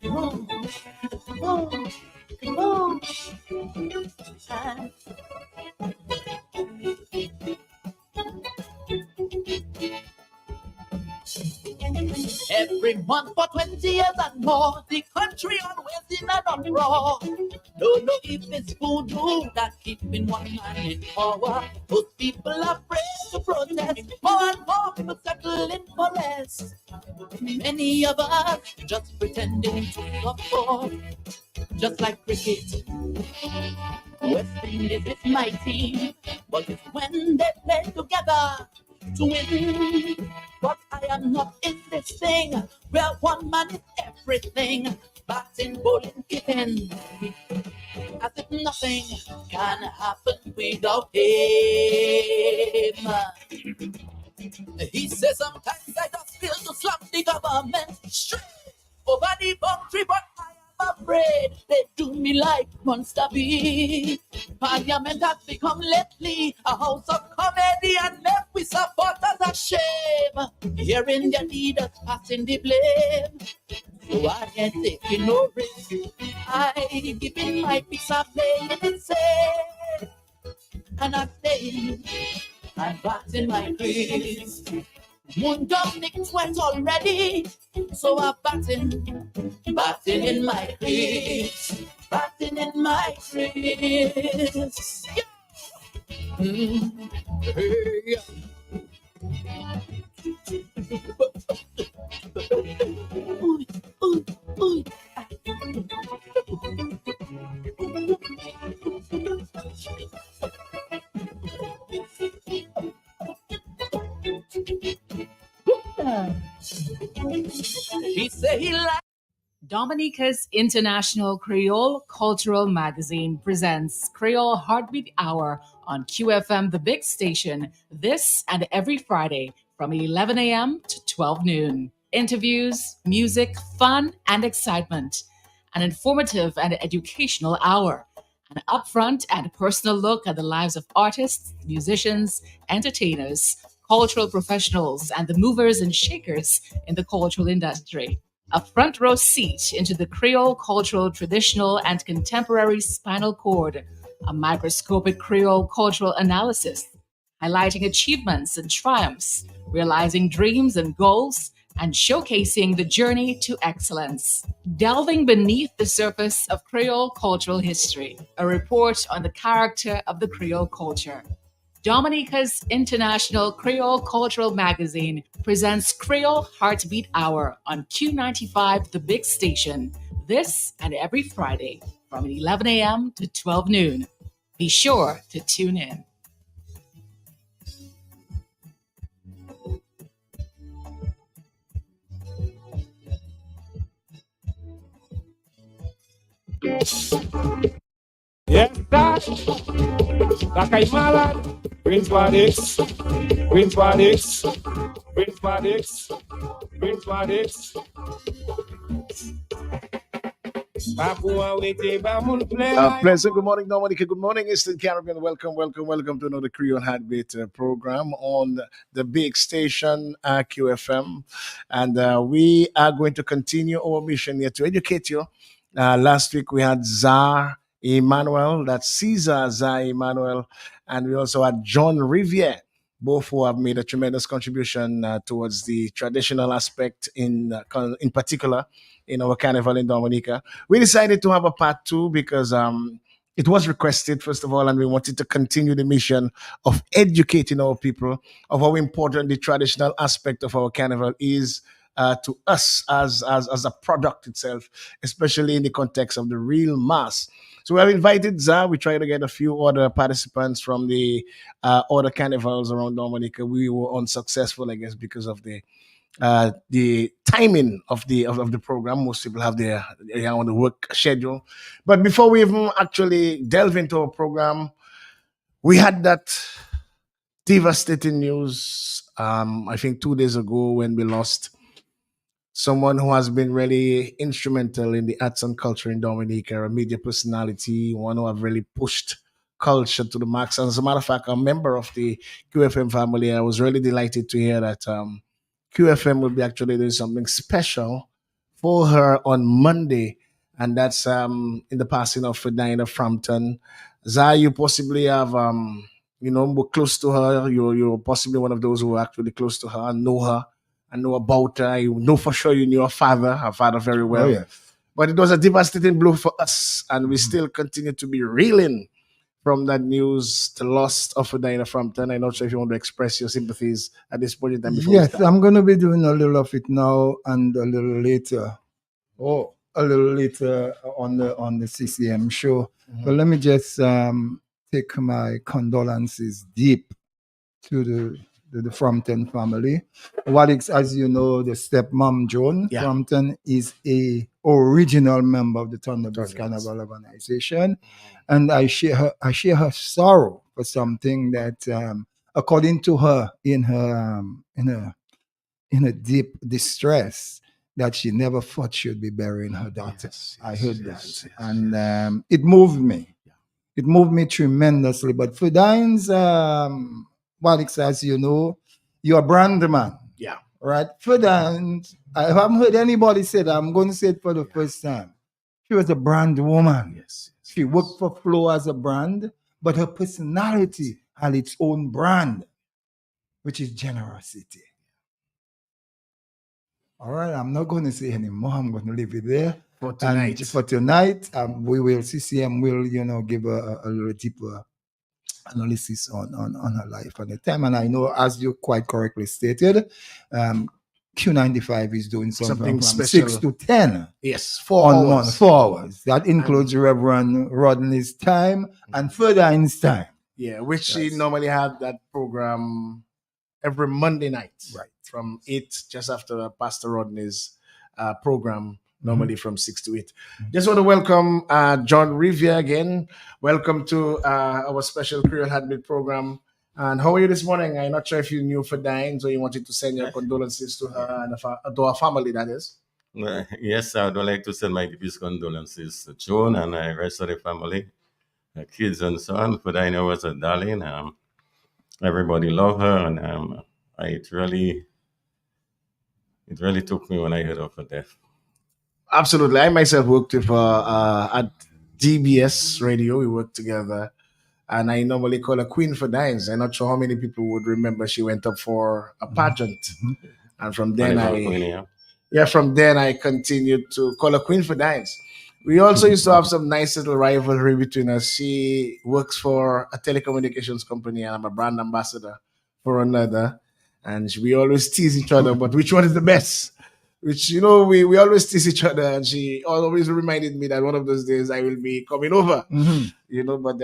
Move, move, move. Every month for 20 years and more, the country always in an uproar. Don't know if it's voodoo that keeping one man in power. Those people are afraid to protest. More and more people settling for less. Many of us just pretending to support, just like cricket. West Indies is my team, but it's when they play together to win. But I am not in this thing where one man is everything. Batting, bowling, kicking, as if nothing can happen without him. He says sometimes I just feel to slap the government straight over the boundary, but I am afraid they do me like Monster B. Parliament has become lately a house of comedy and left with supporters a shame. Hearing their leaders passing the blame, so I ain't taking no risk. I giving my piece of playing it safe, and I stay and batting my crease. Moon Dominic went already, so I'm batting in my crease, batting in my crease. Yeah. Hey. Ooh, ooh, ooh. He said he liked Dominica's International Creole Cultural Magazine presents Creole Heartbeat Hour on QFM, the big station, this and every Friday from 11 a.m. to 12 noon. Interviews, music, fun, and excitement. An informative and educational hour. An upfront and personal look at the lives of artists, musicians, entertainers, cultural professionals, and the movers and shakers in the cultural industry. A front row seat into the Creole cultural traditional and contemporary spinal cord, a microscopic Creole cultural analysis, highlighting achievements and triumphs, realizing dreams and goals, and showcasing the journey to excellence. Delving beneath the surface of Creole cultural history, a report on the character of the Creole culture. Dominica's International Creole Cultural Magazine presents Creole Heartbeat Hour on Q95, the big station, this and every Friday from 11 a.m. to 12 noon. Be sure to tune in. Yes, that. Lakay Malad. Prince Wadix. Prince Wadix. Prince Wadix. Prince Wadix. Pleasant. Good morning, Dominica. Good morning, Eastern Caribbean. Welcome, welcome, welcome to another Creole Heartbeat program on the big station QFM. And we are going to continue our mission here to educate you. Last week we had Zar Emmanuel, that's Caesar Zar Emmanuel, and we also had John Riviere, both who have made a tremendous contribution towards the traditional aspect in particular in our carnival in Dominica. We decided to have a part two because it was requested, first of all, and we wanted to continue the mission of educating our people of how important the traditional aspect of our carnival is to us as a product itself, especially in the context of the real mass. So we have invited Za. We tried to get a few other participants from the other carnivals around Dominica. We were unsuccessful, I guess, because of the timing of the program. Most people have their on the work schedule. But before we even actually delve into our program, we had that devastating news. I think 2 days ago when we lost someone who has been really instrumental in the arts and culture in Dominica, a media personality, one who have really pushed culture to the max. And as a matter of fact, a member of the QFM family, I was really delighted to hear that QFM will be actually doing something special for her on Monday, and that's in the passing of Dinah Frampton. Zai, you possibly have were close to her. You're possibly one of those who are actually close to her and know about her. You know for sure you knew her father very Oh well. yes. But it was a devastating blow for us, and we still continue to be reeling from that news, the loss of Dinah Frampton. I'm not sure if you want to express your sympathies at this point in time before we Yes, start. I'm gonna be doing a little of it now and a little later. Oh, a little later on the CCM show. But let me just take my condolences deep to the Frampton family. What is, as you know, the stepmom Joan Yeah. Frampton is a original member of the Thunderbirds Thunderbirds. Carnival organization, and I share her sorrow for something that, according to her, in her deep distress, that she never thought she would be burying her daughter. I heard that, and it moved me. It moved me tremendously. But for Dines, Walix, as you know, you're a brand man. Yeah. Right? For Dines, I haven't heard anybody say that. I'm going to say it for the first time. She was a brand woman. Yes. She worked for Flo as a brand, but her personality had its own brand, which is generosity. All right, I'm not going to say anymore. I'm going to leave it there. For tonight. And for tonight, we will, CCM will, give a little deeper analysis on her life and the time. And I know, as you quite correctly stated, Q95 is doing something from special. 6 to 10. Yes, 4 hours. 4 hours. That includes Reverend Rodney's time and Ferdine's time. Yeah, which she normally had that program every Monday night. Right. From 8, just after Pastor Rodney's program, normally from 6 to 8. Just want to welcome John Riviere again. Welcome to our special Creole Heartbeat program. And how are you this morning? I'm not sure if you knew for Dines or you wanted to send your condolences to her and to her family, that is. Yes, I would like to send my deepest condolences to Joan and the rest of the family, the kids and so on. For Dinah was a darling. Everybody loved her, and it really took me when I heard of her death. Absolutely. I myself worked with her at DBS Radio. We worked together. And I normally call her Queen for Dines. I'm not sure how many people would remember she went up for a pageant. And from then from then I continued to call her Queen for Dines. We also used to have some nice little rivalry between us. She works for a telecommunications company and I'm a brand ambassador for another. And we always tease each other, but which one is the best? Which, we always tease each other. And she always reminded me that one of those days I will be coming over. But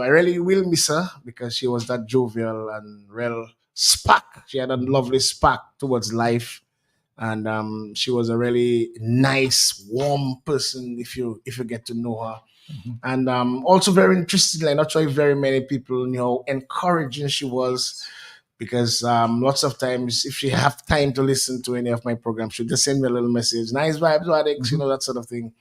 I really will miss her because she was that jovial and real spark. She had a lovely spark towards life. And she was a really nice, warm person if you get to know her. And also very interesting. I'm not sure if very many people know how encouraging she was, because lots of times if she have time to listen to any of my programs, she'll just send me a little message, nice vibes, Alex, that sort of thing.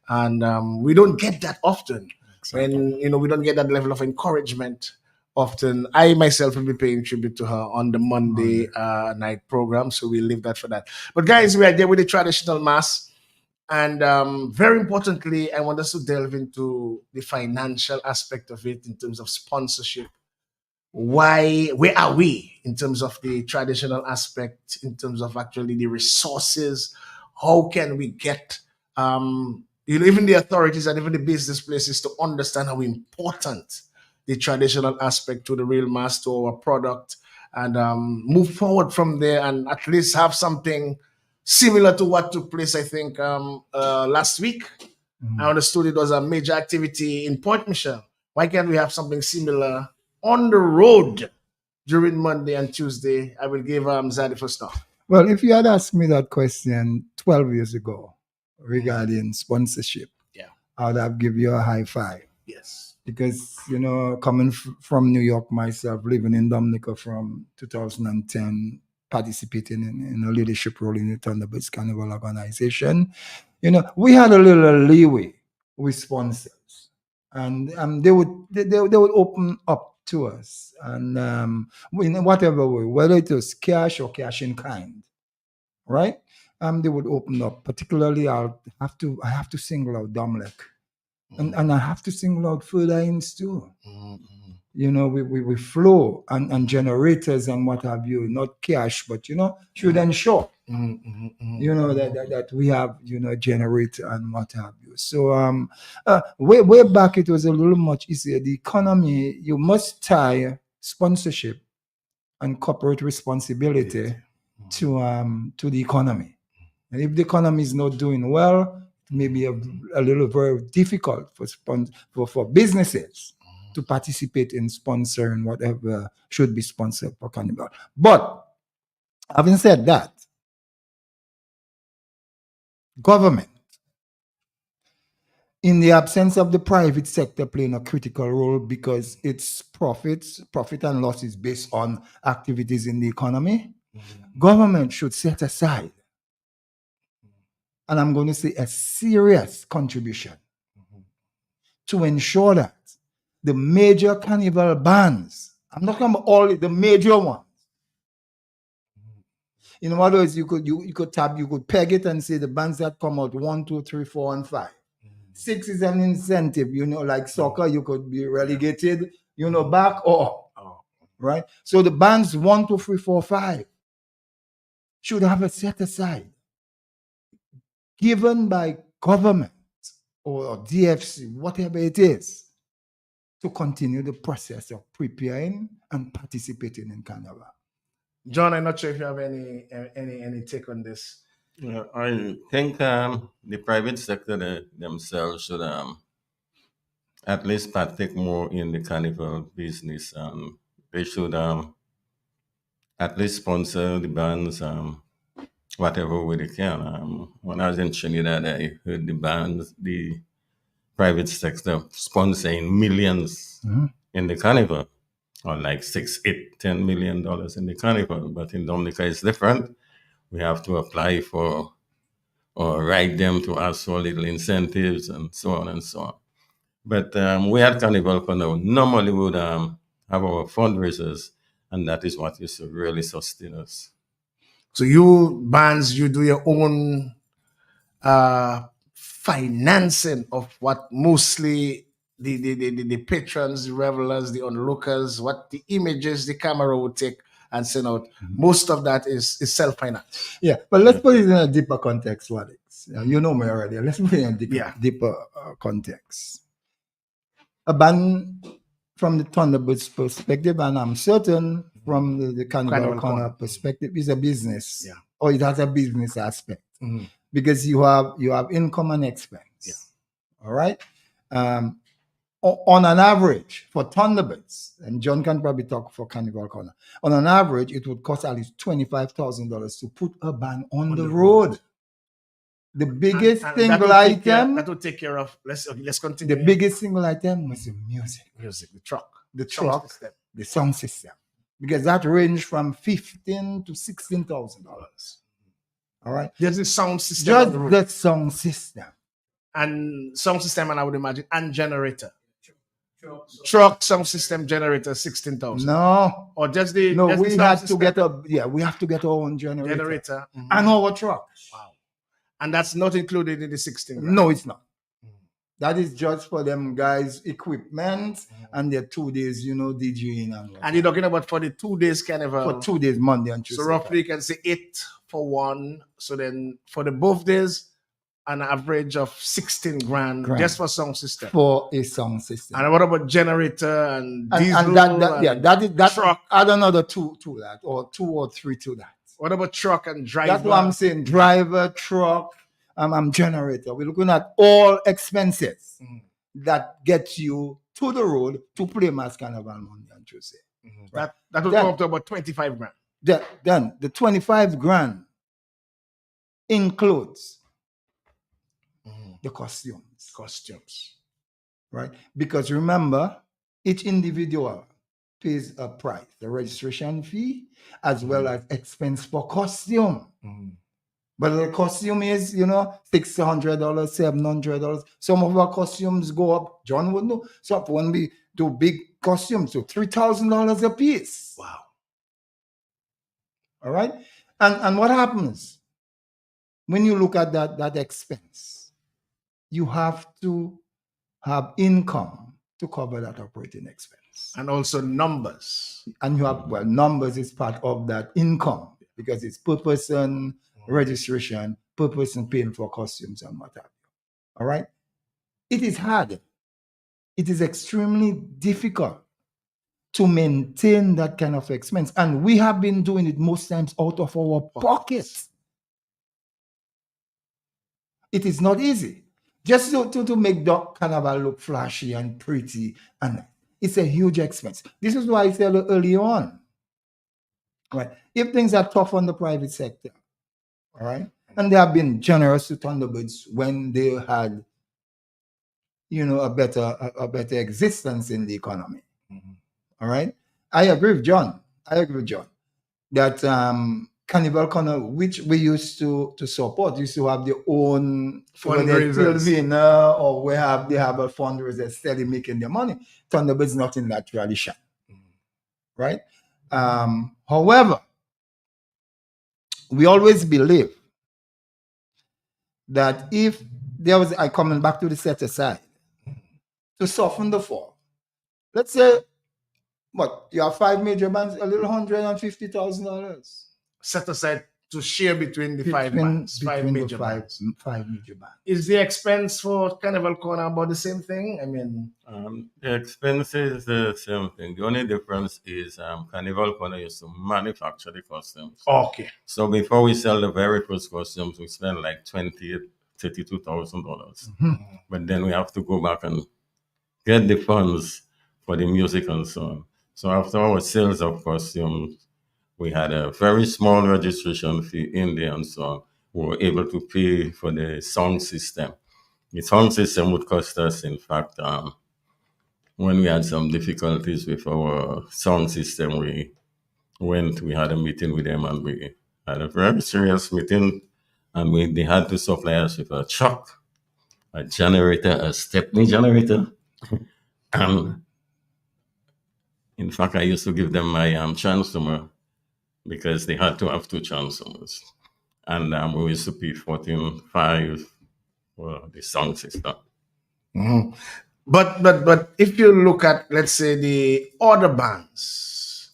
And we don't get that often. When we don't get that level of encouragement often. I myself will be paying tribute to her on the Monday night program, so we'll leave that for that. But guys, we are there with the traditional mass. And very importantly, I want us to delve into the financial aspect of it in terms of sponsorship. Where are we in terms of the traditional aspect, in terms of actually the resources? How can we get even the authorities and even the business places to understand how important the traditional aspect to the real mass, to our product, and move forward from there and at least have something similar to what took place, I think, last week. I understood it was a major activity in Point Michelle. Why can't we have something similar on the road during Monday and Tuesday? I will give Zadie first off. Well, if you had asked me that question 12 years ago regarding sponsorship, I would have given you a high five. Yes. Because, coming from New York myself, living in Dominica from 2010, participating in a leadership role in the Thunderbirds Carnival organization, we had a little leeway with sponsors. And they would open up to us, and in whatever way, whether it was cash or cash in kind, right? they would open up. Particularly, I have to single out Domlek, and I have to single out further ins too. You know, we flow and generators and what have you, not cash, but you know, should ensure you know that we have, you know, generator and what have you. So way back it was a little much easier. The economy, you must tie sponsorship and corporate responsibility to the economy. And if the economy is not doing well, it may be a little very difficult for businesses to participate in sponsoring whatever should be sponsored for Carnival. But having said that, government, in the absence of the private sector playing a critical role because its profit and loss is based on activities in the economy, government should set aside, and I'm going to say a serious contribution to ensure that the major carnival bands, I'm not talking about all the major ones. In other words, you could peg it and say the bands that come out 1, 2, 3, 4, and 5. 6 is an incentive, you know, like soccer, you could be relegated, you know, back or right. So the bands 1, 2, 3, 4, 5 should have a set aside given by government or DFC, whatever it is, to continue the process of preparing and participating in Carnival. John, I'm not sure if you have any take on this. I think the private sector themselves should at least partake more in the carnival business. They should at least sponsor the bands whatever way they can. When I was in Trinidad, I heard the private sector sponsoring millions in the carnival, or like $6, $8, $10 million in the carnival. But in Dominica, it's different. We have to apply for or write them to ask for little incentives and so on and so on. But we at Carnival normally would have our fundraisers, and that is what used to really sustain us. So you bands, you do your own financing of what mostly the patrons, the revelers, the onlookers, what the images the camera would take and send out. Most of that is self-financed. Yeah, but let's put it in a deeper context, Alex. You know me already. Let's put it in a deeper context. A band from the Thunderbirds perspective, and I'm certain from the Carnival Corner perspective, is a business. Yeah. Or it has a business aspect. Because you have income and expense. Yeah. All right. On an average for Thunderbirds, and John can probably talk for Carnival Corner. On an average, it would cost at least $25,000 to put a band on the road. The biggest single item that will take care of. Let's continue. The biggest single item was the music, the truck, the sound system, because that ranged from $15,000 to $16,000. All right. There's the sound system. Just the sound system. And sound system, and I would imagine, and generator. Truck sound system generator, 16,000. No. Or just the we have to get our own generator. And our truck. Wow. And that's not included in the 16. Right? No, it's not. That is just for them guys' equipment and their 2 days, you know, DJing and you're talking about for the 2 days carnival. For 2 days, Monday and Tuesday. So roughly you can say 8 for one. So then for the both days, an average of 16 grand just for sound system. For a sound system. And what about generator and diesel? And that truck. Add another two to that, or 2 or 3 to that. What about truck and driver? That's what I'm saying. Driver, truck, generator. We're looking at all expenses that get you to the road to play Mass Carnival Monday and Tuesday. Right? That will come up to about 25 grand. Then the 25 grand includes the costumes. Right? Because remember, each individual pays a price, the registration fee, as well as expense for costume. But the costume is, you know, $600, $700. Some of our costumes go up. John would know. So when we do big costumes, so $3,000 a piece. Wow. All right. And what happens? when you look at that expense, you have to have income to cover that operating expense. And also numbers. And you have, well, numbers is part of that income because it's per person registration, per person paying for costumes and what have you. All right? It is hard. It is extremely difficult to maintain that kind of expense. And we have been doing it most times out of our pockets. It is not easy. Just to make the carnival look flashy and pretty, and it's a huge expense. This is why I said early on, right? If things are tough on the private sector, all right, and they have been generous to Thunderbirds when they had, a better existence in the economy. All right, I agree with John. That Carnival Corner, which we used to support, used to have their own fundraisers, or they have a fundraiser steady making their money. Thunderbird's not in that tradition, right? However, we always believe that if there was, coming back to the set aside, to soften the fall, let's say, you have 5 major bands, a little $150,000 set aside to share between the five major bands. Five major bands. Is the expense for Carnival Corner about the same thing? I mean, the expense is the same thing. The only difference is Carnival Corner used to manufacture the costumes. Okay. So before we sell the very first costumes, we spend like $32,000. But then we have to go back and get the funds for the music and so on. So after our sales of costumes, we had a very small registration fee in there and so on. We were able to pay for the sound system. The sound system would cost us, in fact, when we had some difficulties with our sound system, we had a meeting with them and we had a very serious meeting, and they had to supply us with a truck, a generator, a stepney generator. And in fact, I used to give them my transformer because they had to have 2 transformers. And we used to pay $14,500 for the sound system. Mm-hmm. But if you look at, let's say, the other bands,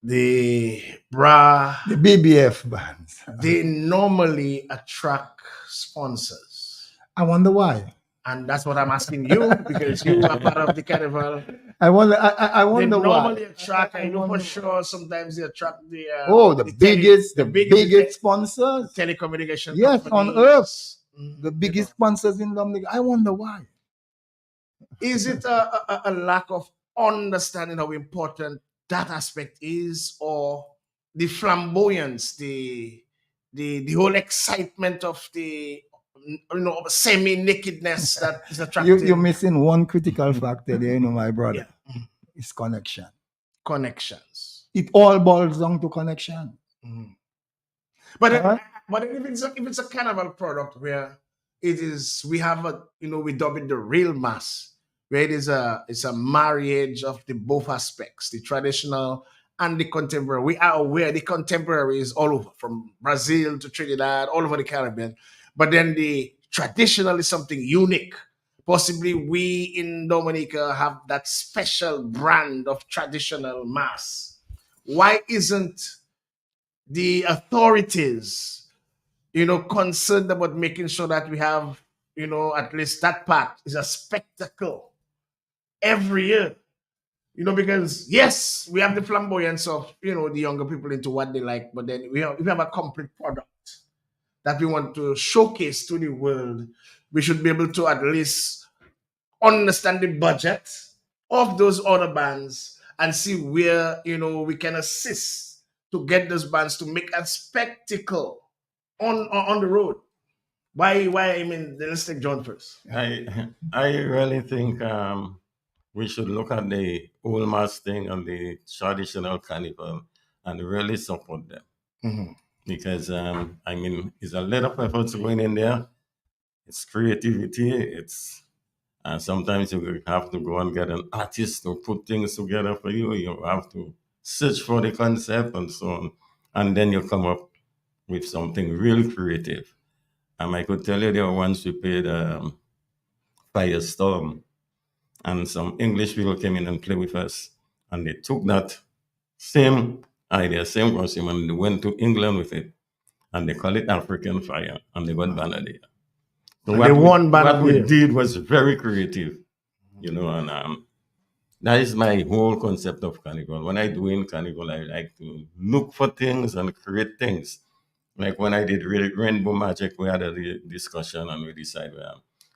the BBF bands, they normally attract sponsors. I wonder why. And that's what I'm asking you, because you are part of the carnival. I wonder why. They normally attract, I know for sure, sometimes they attract the biggest sponsors. Telecommunication yes, companies. On earth. The biggest sponsors in Dominica. I wonder why. Is it a lack of understanding how important that aspect is, or the flamboyance, the whole excitement of the semi-nakedness that is attractive? You're missing one critical factor there, my brother. Yeah. It's connection. Connections. It all boils down to connection. Mm-hmm. But if it's a carnival product where it is, we have we dub it the real mass, where it's a marriage of the both aspects, the traditional and the contemporary. We are aware the contemporary is all over, from Brazil to Trinidad, all over the Caribbean. But then the traditional is something unique. Possibly we in Dominica have that special brand of traditional mass. Why isn't the authorities, concerned about making sure that we have, at least that part is a spectacle every year? Because yes, we have the flamboyance of, the younger people into what they like, but then we have a complete product that we want to showcase to the world. We should be able to at least understand the budget of those other bands and see where, we can assist to get those bands to make a spectacle on the road. Why? Let's take John first. I really think we should look at the old mass thing and the traditional carnival and really support them. Mm-hmm. Because it's a lot of efforts going in there. It's creativity. And sometimes you have to go and get an artist to put things together for you. You have to search for the concept and so on, and then you come up with something really creative. I could tell you there once we played Firestorm, and some English people came in and played with us, and they took that same idea, same costume, and they went to England with it, and they call it African Fire, and they got banned there. So And they won Band what of the we Year. did was very creative, and that is my whole concept of carnival. When I do in carnival, I like to look for things and create things. Like when I did Rainbow Magic, we had a discussion and we decided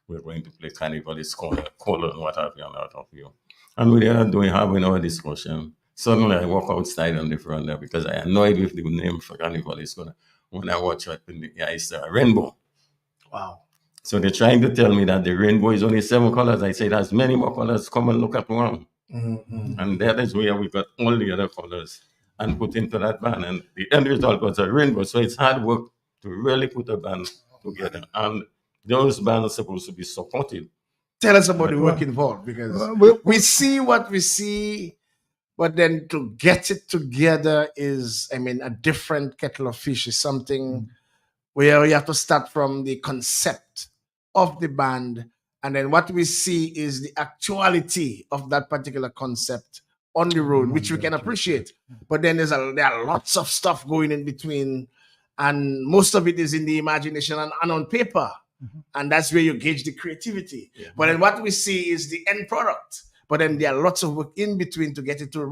we're going to play carnival. It's color and what have you and what have you. And we are doing having our discussion. Suddenly I walk outside on the front there because I annoyed with the name for carnival. It's gonna when I watch it in the it's a rainbow. Wow. So they're trying to tell me that the rainbow is only 7 colors. I say there's many more colors. Come and look at one. And that is where we got all the other colors and put into that band. And the end result was a rainbow. So it's hard work to really put a band together. And those bands are supposed to be supported. Tell us about the work involved, because we see what we see, but then to get it together is, a different kettle of fish. Is something where you have to start from the concept of the band, and then what we see is the actuality of that particular concept on the road, which we can appreciate. But then there are lots of stuff going in between, and most of it is in the imagination and on paper. And that's where you gauge the creativity. Yeah. But then what we see is the end product. But then there are lots of work in between to get it to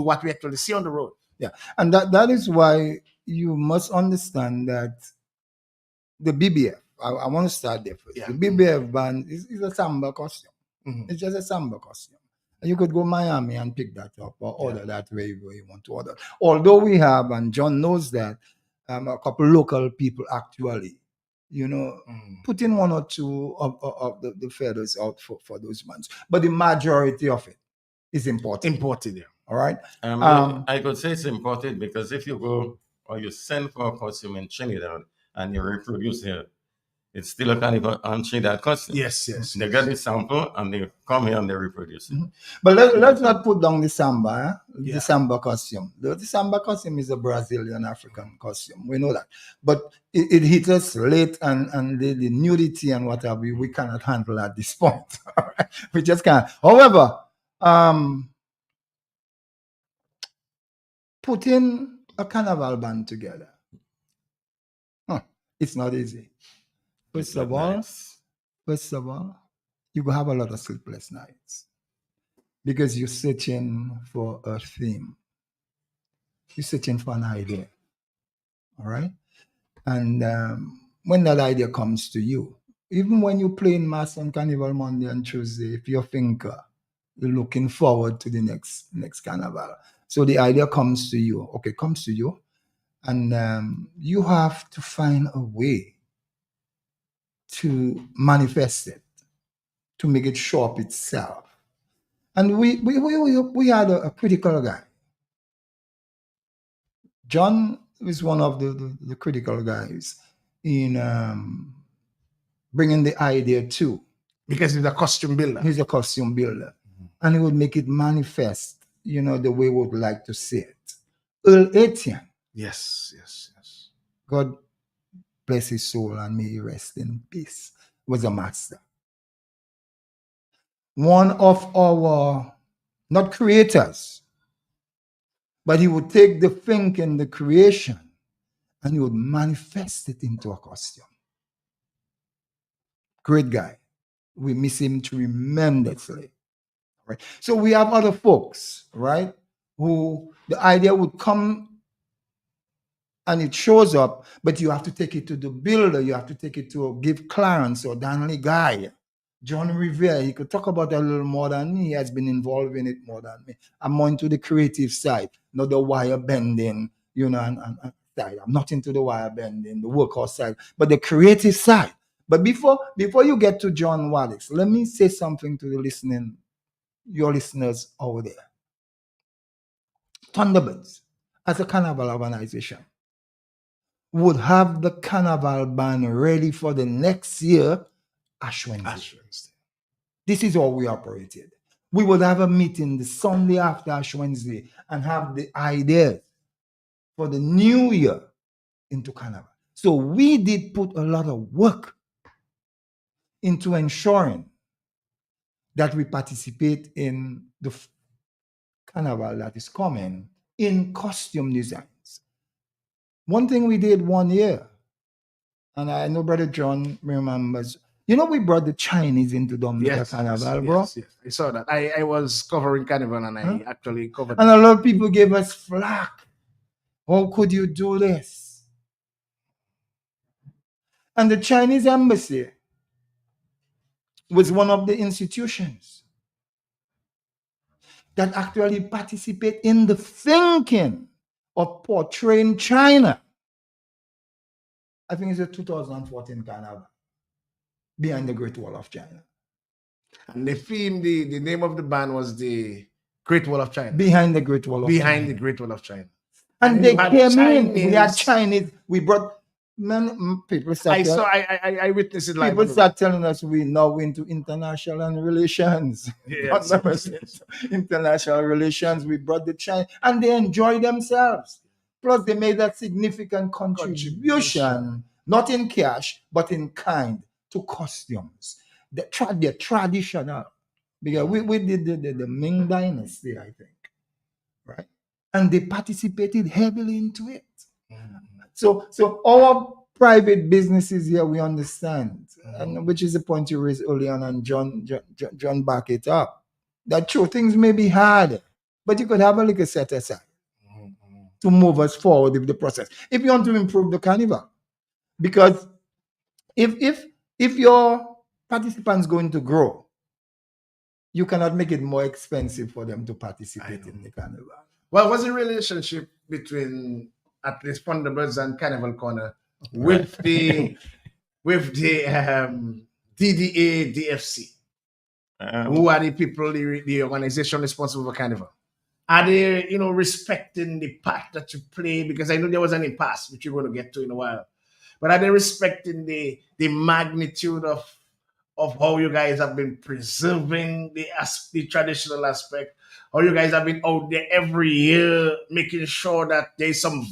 what we actually see on the road. Yeah. And that is why you must understand that the BBF, I want to start there first. Yeah. The BBF band is a samba costume. It's just a samba costume. And you could go Miami and pick that up or order that where you want to order. Although we have, and John knows that, a couple local people actually, put in 1 or 2 of the feathers out for those bands. But the majority of it is imported. Yeah. All right. I could say it's imported because if you go or you send for a costume in Trinidad and you reproduce here, it's still a carnival on Trinidad costume. Yes. They get the sample and they come here and they reproduce it. But let's not put down the samba, the samba costume. The samba costume is a Brazilian African costume. We know that. But it hit us late, and the nudity and whatever, we cannot handle at this point. All right? We just can't. However, putting a carnival band together, it's not easy. First of all, you will have a lot of sleepless nights because you're searching for a theme. You're searching for an idea. All right? And when that idea comes to you, even when you play in Mass on Carnival Monday and Tuesday, if you're a thinker, you're looking forward to the next carnival. So the idea comes to you. Okay, comes to you. And you have to find a way to manifest it, to make it show up itself. And we had a critical guy. John is one of the critical guys in bringing the idea to. Because he's a costume builder. He's a costume builder. And he would make it manifest, the way we would like to see it. Earl Etienne. Yes. God bless his soul and may he rest in peace. Was a master. One of our, not creators, but he would take the thinking, the creation, and he would manifest it into a costume. Great guy. We miss him tremendously. Right? So we have other folks, right, who the idea would come and it shows up, but you have to take it to the builder. You have to take it to give Clarence or Danley Guy, John Rivera. He could talk about it a little more than me. He has been involved in it more than me. I'm more into the creative side, not the wire bending, and side. I'm not into the wire bending, the workhouse side, but the creative side. But before you get to John Wallace, let me say something to your listeners over there. Thunderbirds, as a carnival organization, would have the carnival band ready for the next year, Ash Wednesday. This is how we operated. We would have a meeting the Sunday after Ash Wednesday and have the ideas for the new year into carnival. So we did put a lot of work into ensuring that we participate in the carnival that is coming in costume designs. One thing we did one year, and I know Brother John remembers, we brought the Chinese into Dominica Carnival, bro. Yes. I saw that. I was covering Carnival and I actually covered And a lot of people gave us flack. How could you do this? And the Chinese embassy was one of the institutions that actually participate in the thinking of portraying China. I think it's the 2014 Carnival, Behind the Great Wall of China. And the theme, the name of the band was the Great Wall of China. Behind the Great Wall of China. Behind the Great Wall of China. And they came in. We had Chinese. We brought people. I witnessed it. People start telling us we now into international relations. Yes. International relations. We brought the China, and they enjoyed themselves. Plus, they made that significant contribution, not in cash, but in kind, to costumes. They're traditional. Because we did the Ming Dynasty, I think. Right? And they participated heavily into it. So our private businesses here, we understand, and which is the point you raised earlier on, and John back it up. That true, things may be hard, but you could have a little set aside to move us forward with the process. If you want to improve the carnival, because if your participants going to grow, you cannot make it more expensive for them to participate in the carnival. Well, what's the relationship between at least Thunderbirds and Carnival Corner with the DDA DFC? Who are the people, the organization responsible for Carnival? Are they, respecting the part that you play? Because I know there was an impasse, which you're going to get to in a while. But are they respecting the magnitude of how you guys have been preserving the traditional aspect? How you guys have been out there every year making sure that there's some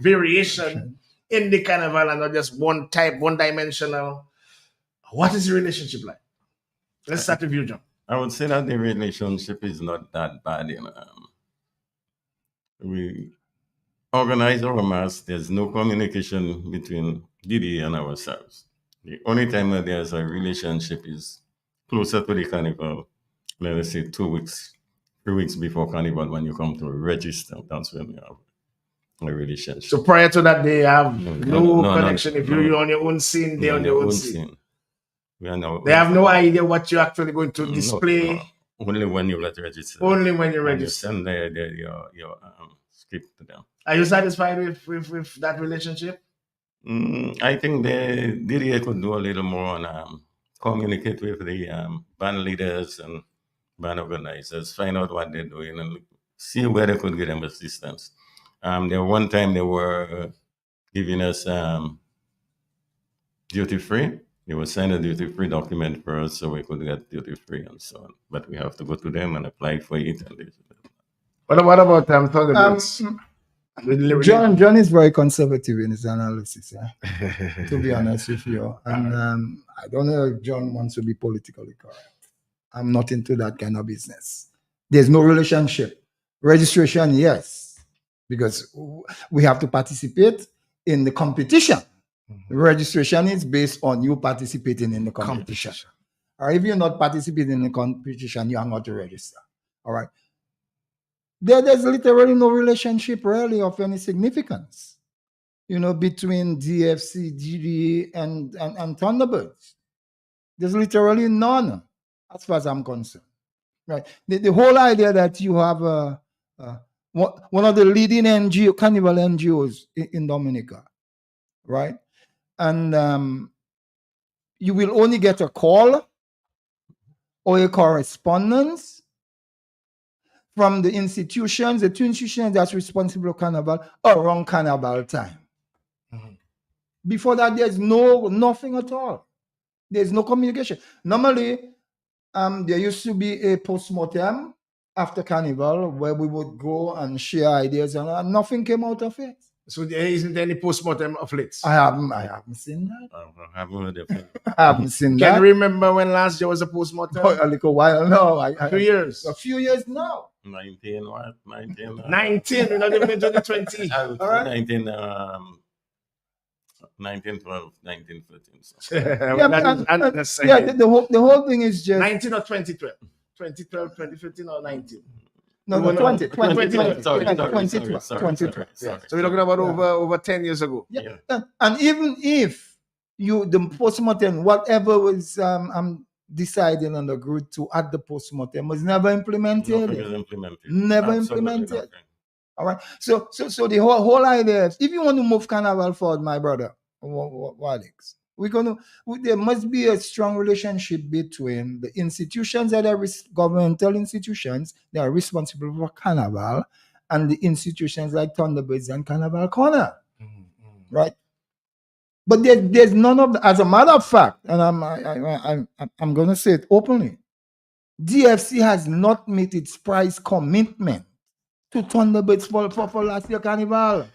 variation in the carnival and not just one dimensional? What is the relationship like? Let's start with you, John. I would say that the relationship is not that bad. We organize our mass. There's no communication between Didi and ourselves. The only time that there's a relationship is closer to the carnival, let us say 2 weeks, 3 weeks before carnival, when you come to register. That's when we have a relationship. So prior to that, they have no connection. If you're on your own scene, they're on their own scene. They have no idea what you're actually going to display. No. Only when you register. Only when you register. And you send your script to them. Are you satisfied with that relationship? I think the DDA could do a little more on communicate with the band leaders and band organizers, find out what they're doing and see where they could get them assistance. There one time they were giving us duty free. They will sign a duty-free document for us so we could get duty-free and so on. But we have to go to them and apply for it. What about Thunderbirds? John is very conservative in his analysis, to be honest with you. And I don't know if John wants to be politically correct. I'm not into that kind of business. There's no relationship. Registration, yes, because we have to participate in the competition. Registration is based on you participating in the competition. Or if you're not participating in the competition, you are not to register. All right. There's literally no relationship really of any significance, between DFC, GDA, and Thunderbirds. There's literally none, as far as I'm concerned. Right. The whole idea that you have one of the leading carnival NGOs in Dominica, right? And you will only get a call or a correspondence from the two institutions that's responsible for carnival around carnival time. Before that, there's nothing at all. There's no communication. Normally, there used to be a post-mortem after carnival where we would go and share ideas, and nothing came out of it. So there isn't any postmortem of late. I haven't seen that. I haven't heard of it. I haven't seen Can that. you remember when last year was a postmortem? Oh, a little while. No, A few years. A few years now. 19 what? 19? 19. We're not even into the 20. I would say All right. 1912, 1913. So. Yeah, That's the whole thing is just 19 or 2012. 2012, 2015 or 19. no, No, 20, 20, 20, 20, sorry, 20, sorry. 20. So we're talking about over 10 years ago. Yeah. And even if the postmortem, whatever was decided and agreed to at the postmortem was never implemented. Nothing is implemented. Never Absolutely implemented. nothing. All right. So the whole idea is, if you want to move Carnival forward, my brother, Alex, there must be a strong relationship between the institutions that are governmental institutions that are responsible for Carnival and the institutions like Thunderbirds and Carnival Corner. Right? But there's none of that. As a matter of fact, and I'm going to say it openly, DFC has not met its price commitment to Thunderbirds for last year Carnival.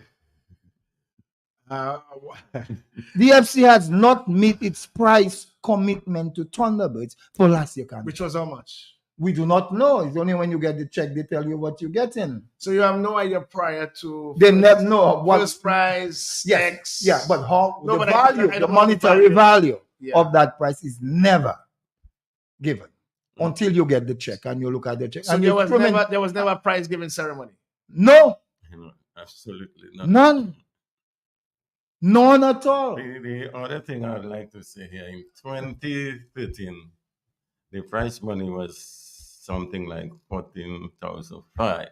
DFC has not met its price commitment to Thunderbirds for last year Carnival. Which was how much? We do not know. It's only when you get the check they tell you what you're getting. So you have no idea prior to They never know what first price, X. Yeah, but how No, the but value, I the don't know the monetary value Yeah. of that price is never given until you get the check and you look at the check. So and there was never a prize giving ceremony. No, Absolutely none at all. The other thing I would like to say here, in 2013, the prize money was something like 14,500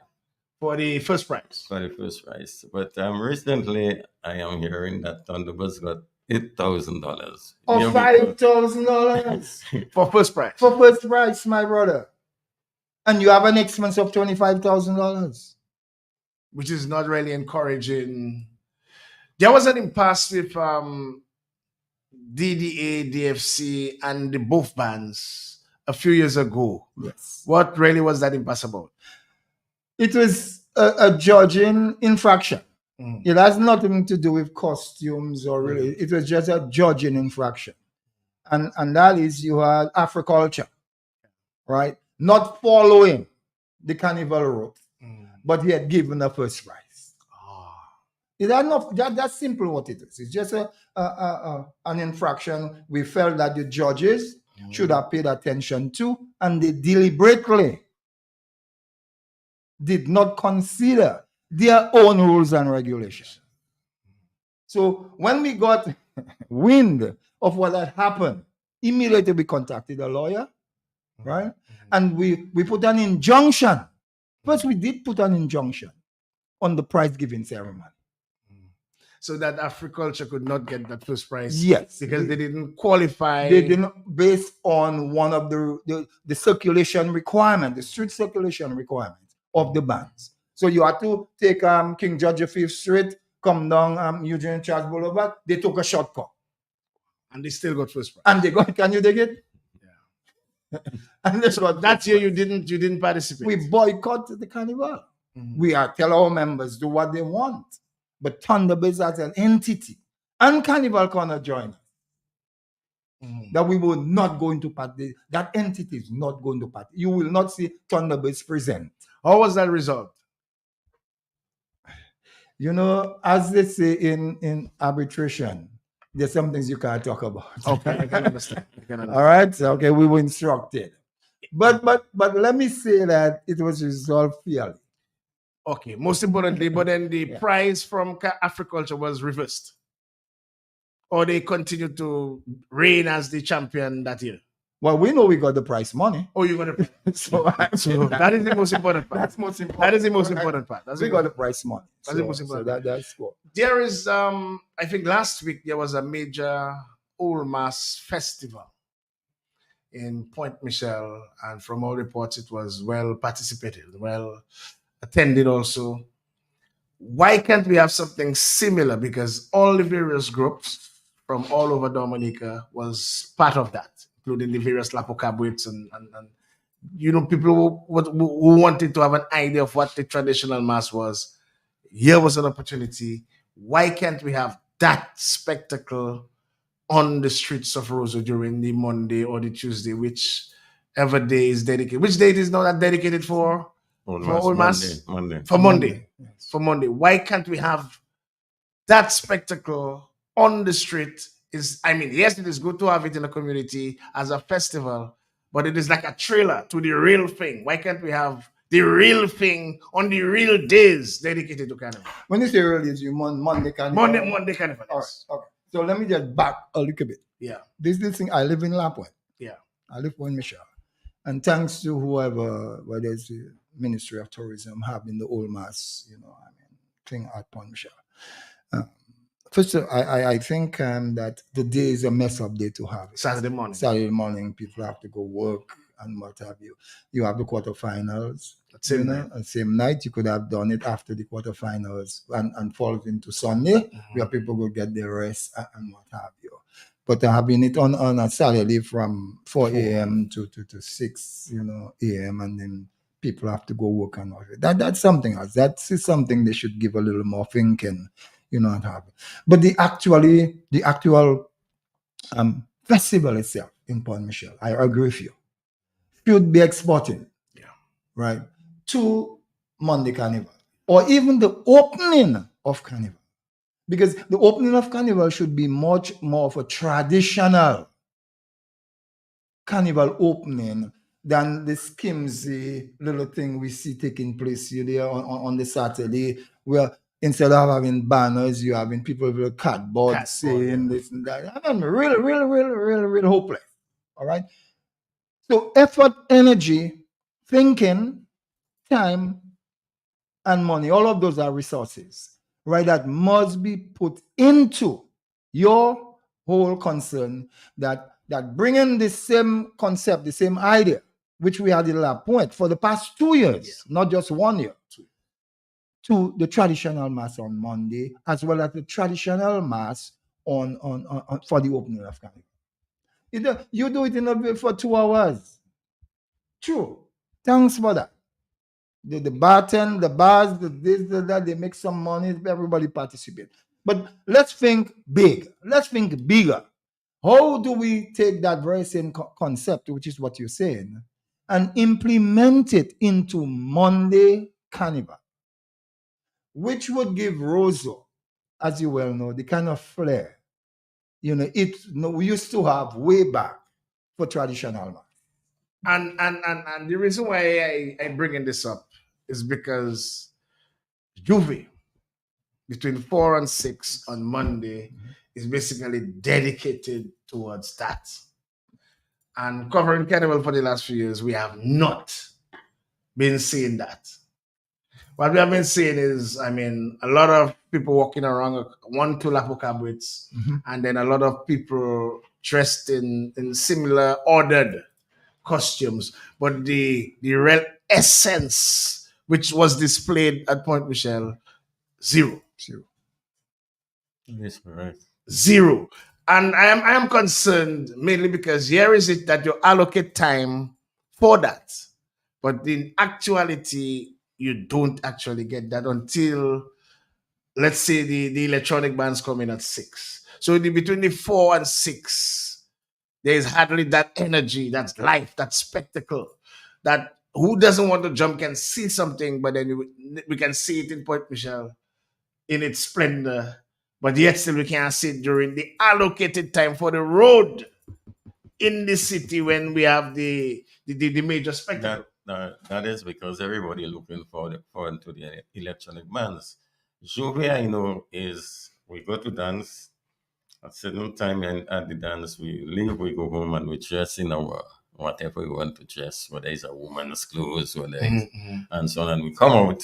For the first prize. for the first prize. But recently, I am hearing that Thunderbirds got $8,000. Or $5,000 For first prize. for first price, my brother. And you have an expense of $25,000. Which is not really encouraging. There was an impasse with DDA, DFC, and the both bands a few years ago. Yes. What really was that impasse about? It was a judging infraction. It has nothing to do with costumes or really. It was just a judging infraction. And that is, you had Africulture, right? Not following the carnival route, but he had given a first prize. It had not, that's simple what it is. It's just an infraction we felt that the judges should have paid attention to, and they deliberately did not consider their own rules and regulations. So when we got wind of what had happened, immediately we contacted a lawyer, right? And we put an injunction. First, we did put an injunction on the prize giving ceremony. So that Africulture could not get that first prize. Yes. Because they didn't qualify. They didn't, based on one of the circulation requirement, the street circulation requirements of the bands. So you had to take King George V Street, come down Eugene Charles Boulevard. They took a shortcut. And they still got first prize. And they got, can you dig it? Yeah. And that year you didn't participate. We boycotted the carnival. We are tell our members do what they want. But Thunderbirds as an entity and Carnival Corner join us. That we will not go into party. That entity is not going to party. You will not see Thunderbirds present. How was that result? You know, as they say in arbitration, there's some things you can't talk about. Okay, I can understand. All right. Okay, we were instructed. But let me say that it was resolved fairly. Okay, most importantly, but then the prize from Africulture was reversed. Or they continued to reign as the champion that year. Well, we know we got the prize money. Oh, you got the prize. So that is the most important part. That's most important. That is the most important part. We got the prize money. That's the most important. So that's cool. There is, I think last week there was a major Old Mass festival in Point Michel, and from all reports it was well participated, well attended also. Why can't we have something similar? Because all the various groups from all over Dominica was part of that, including the various Lapocabwits and you know, people who wanted to have an idea of what the traditional mass was. Here was an opportunity. why can't we have that spectacle on the streets of Roseau during the Monday or the Tuesday, whichever day is dedicated? Which date is now that dedicated for? For Old Mass? Monday. For Monday. Yes. For Monday. Why can't we have that spectacle on the street? Yes, it is good to have it in the community as a festival, but it is like a trailer to the real thing. Why can't we have the real thing on the real days dedicated to Carnival? When you say earlier, you mean Monday Carnival? Monday Carnival. All Yes. right. Okay. So let me just back a little bit. Yeah. This thing, I live in La Pointe. Yeah. I live in Michelle. And thanks to whoever, whether it's the Ministry of Tourism, having the Old Mass, thing at Point Michelle. First, I think that the day is a mess up day to have it. Saturday morning. Saturday morning, people have to go work and what have you. You have the quarterfinals. Same night. You could have done it after the quarterfinals and falls into Sunday, where people will get their rest and what have you. But having it on a Saturday from 4 a.m. to 6 a.m. and then people have to go work and all that. That's something else. That is something they should give a little more thinking, and have it. But the actual festival itself in Port Michelle, I agree with you, should be exported, right, to Monday Carnival or even the opening of Carnival. Because the opening of Carnival should be much more of a traditional Carnival opening than the skimsy little thing we see taking place there on the Saturday, where instead of having banners, you're having people with cardboard saying this and that. Really hopeless. All right? So effort, energy, thinking, time, and money, all of those are resources, right, that must be put into your whole concern that bringing the same concept, the same idea, which we had in La Pointe for the past 2 years, not just 1 year, to the traditional mass on Monday, as well as the traditional mass on for the opening of Carnival. You do it for 2 hours. True. Thanks for that. The bartend, the bars, this, that, they make some money, everybody participate. But let's think big. Let's think bigger. How do we take that very same concept, which is what you're saying, and implement it into Monday Carnival, which would give Roseau, as you well know, the kind of flair, we used to have way back for traditional mass. And the reason why I'm bringing this up is because Juve, between 4 and 6 on Monday, is basically dedicated towards that. And covering Carnival for the last few years, we have not been seeing that. What we have been seeing is, a lot of people walking around, 1, 2 Lapo cabins, and then a lot of people dressed in similar ordered costumes. But the real essence, which was displayed at Point Michelle, zero. Yes, correct. Zero. And I am concerned mainly because here is it that you allocate time for that. But in actuality, you don't actually get that until, let's say, the electronic bands come in at 6. So between the 4 and 6, there is hardly that energy, that life, that spectacle, that who doesn't want to jump can see something, but then we can see it in Point Michelle in its splendor, but yet still we can't see it during the allocated time for the road in the city when we have the major spectacle. That is because everybody looking forward to the electronic bands. Juve, I know, is we go to dance at certain time, and at the dance we leave, we go home, and we dress in our whatever we want to dress, whether it's a woman's clothes, whether it's, and so on, and we come out.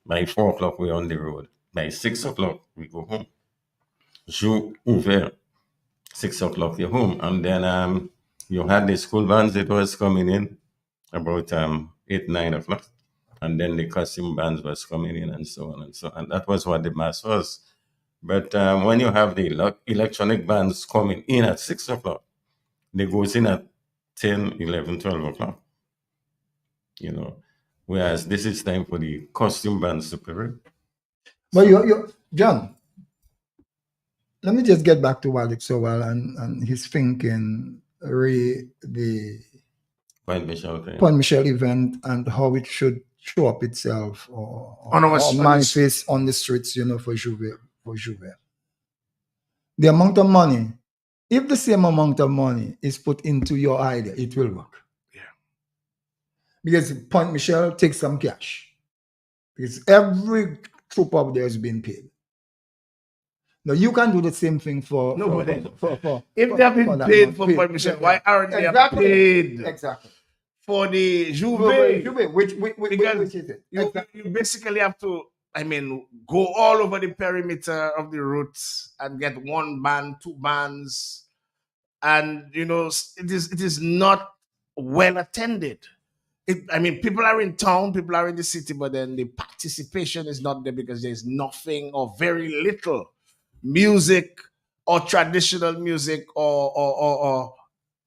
By 4 o'clock, we're on the road. By 6 o'clock, we go home. Jour ouvert, 6 o'clock, you're home. And then you had the school bands that was coming in about 8, 9 o'clock. And then the costume bands was coming in and so on and so on. And that was what the mass was. But when you have the electronic bands coming in at 6 o'clock, they goes in at 10, 11, 12 o'clock. Whereas this is time for the costume bands to parade. But John, let me just get back to Alex Sowell and his thinking the Point Michelle thing. Point Michelle event and how it should show up itself or On manifest on the streets, for Juve. The amount of money, if the same amount of money is put into your idea, it will work. Yeah. Because Point Michelle takes some cash. Because every troop up there has been paid. Now you can do the same thing for if they have been paid for Point Michelle, why aren't they paid for the Juve? Which is it? You basically have to, go all over the perimeter of the routes and get one band, two bands, and it is not well attended. People are in town, people are in the city, but then the participation is not there because there's nothing or very little music or traditional music or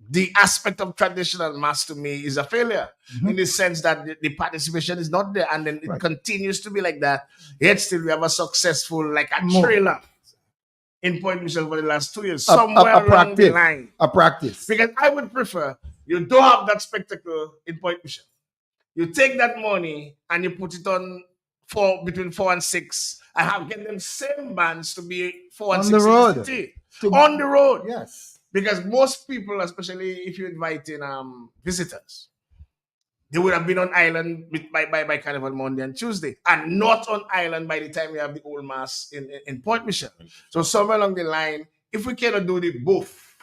the aspect of traditional mass to me is a failure in the sense that the participation is not there, and then it continues to be like that. Yet still we have a successful trailer in Point Michelle for the last 2 years, somewhere along the line. A practice. Because I would prefer you don't have that spectacle in Point Michelle. You take that money and you put it on between 4 and 6. I have get them same bands to be 4 and on 6 the road. in the city. On the road. Yes. Because most people, especially if you invite in visitors, they would have been on island by Carnival Monday and Tuesday, and not on island by the time we have the old mass in Point Michelle. So somewhere along the line, if we cannot do the both,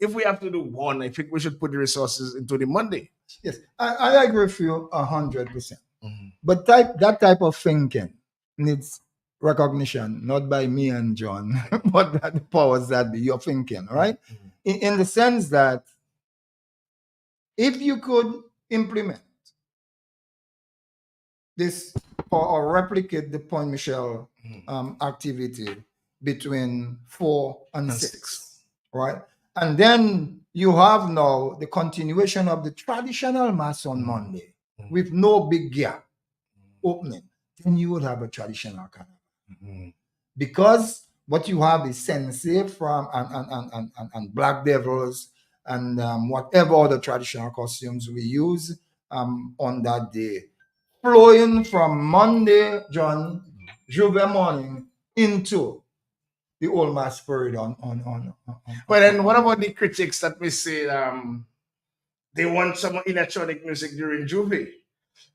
if we have to do one, I think we should put the resources into the Monday. Yes, I agree with you 100%. But that type of thinking needs recognition, not by me and John, but that the powers that be. You're thinking, right? In the sense that if you could implement this or replicate the Point Michelle activity between 4 and 6, right? And then you have now the continuation of the traditional mass on Monday with no big gap opening. Then you would have a traditional carnival. Because what you have is Sensei from and Black Devils and whatever other traditional costumes we use on that day, flowing from Monday, John, Juve morning into the old mass parade on. But then what about the critics that we say they want some electronic music during Juve?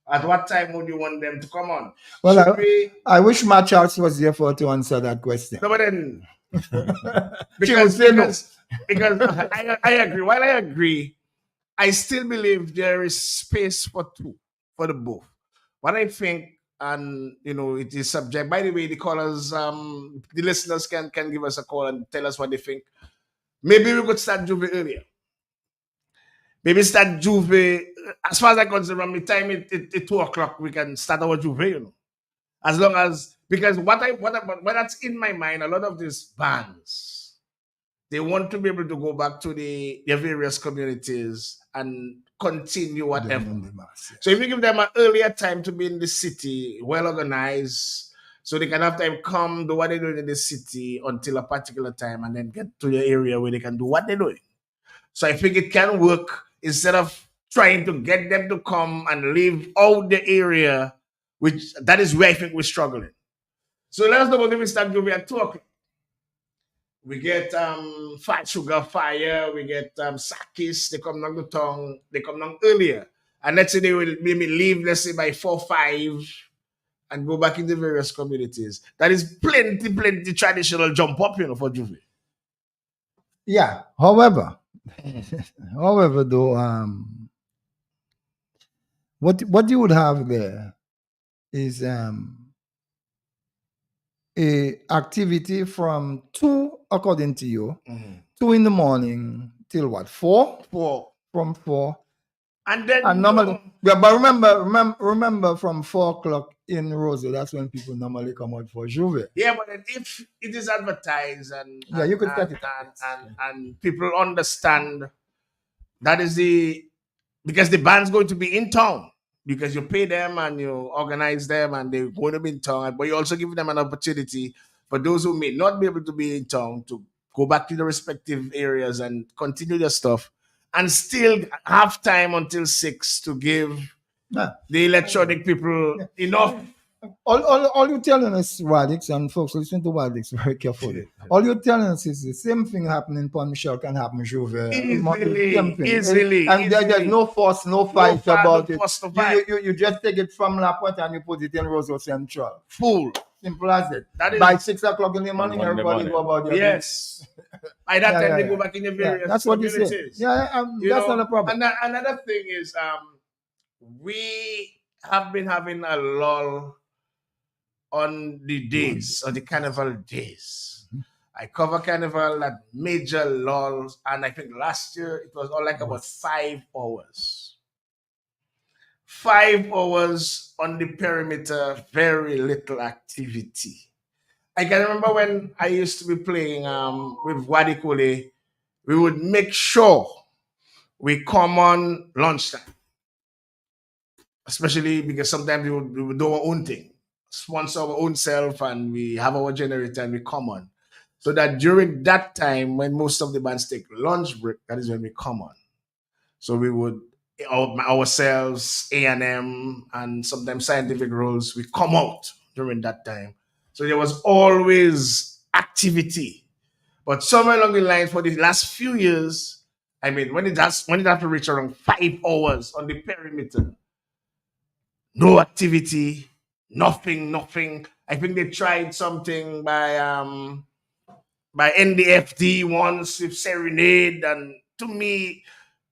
At what time would you want them to come on? Well, I wish Matt Charles was here to answer that question. No, but then because I agree. While I agree, I still believe there is space for the both. What I think, and it is subject. By the way, the callers, the listeners can give us a call and tell us what they think. Maybe we could start Juve earlier. Maybe start Juve, as far as I'm concerned, from the time it's 2 o'clock, we can start our Juve, As long as, because what that's in my mind, a lot of these bands, they want to be able to go back to their various communities and continue whatever. So if you give them an earlier time to be in the city, well organized, so they can have time come do what they're doing in the city until a particular time and then get to the area where they can do what they're doing. So I think it can work instead of trying to get them to come and leave out the area, which that is where I think we're struggling. So let us know if we start Juve at 2 o'clock. We get Fat Sugar Fire, we get Sakis, they come down the tongue, they come down earlier. And let's say they will maybe leave, let's say by 4, 5, and go back into various communities. That is plenty traditional jump up, for Juve. Yeah. However, though, what you would have there is a activity from 2, according to you, 2 in the morning till what? 4? 4. From 4. And then normally, but remember from 4 o'clock in Roseau, that's when people normally come out for Juve. Yeah, but if it is advertised and you could start it and people understand that is because the band's going to be in town, because you pay them and you organize them and they're going to be in town, but you also give them an opportunity for those who may not be able to be in town to go back to the respective areas and continue their stuff and still have time until 6 to give the electronic people enough. All you're telling us, Wadix, and folks, listen to Wadix very carefully. All you're telling us is the same thing happening in Pont Michel can happen in Jouvet. Easily. And there's no fuss, no fight about it. Fuss, no fight. You just take it from La Pointe and you put it in Roseau Central. Full. Simple as it. That is, by 6 o'clock in the morning, everybody go about their yes. By that time, they go back in the various that's what you say. communities. That's not a problem. And another thing is, we have been having a lull on the days, on the carnival days. I cover carnival at major lulls, and I think last year it was all like about 5 hours. 5 hours on the perimeter, very little activity. I can remember when I used to be playing with Wadikole, we would make sure we come on lunchtime. Especially because sometimes we would do our own thing, sponsor our own self, and we have our generator and we come on. So that during that time, when most of the bands take lunch break, that is when we come on. So we would, ourselves, A&M, and sometimes scientific roles, we come out during that time. So there was always activity. But somewhere along the line, for the last few years, I mean, when it has to reach around 5 hours on the perimeter, no activity, nothing. I think they tried something by NDFD once with Serenade, and to me,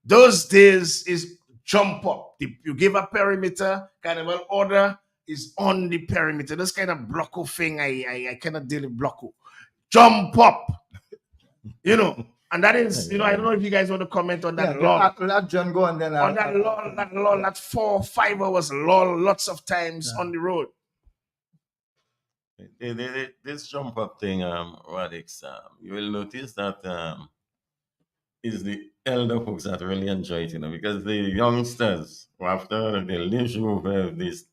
those days is jump up. You give a perimeter, carnival order is on the perimeter. This kind of blocko thing, I cannot deal with blocko. Jump up, and that is, I don't know if you guys want to comment on that lull. Let John go and then on that lull, that 4 or 5 hours lull, lots of times on the road. This jump up thing, Radix, you will notice that is the elder folks that really enjoy it, because the youngsters, after they leave over these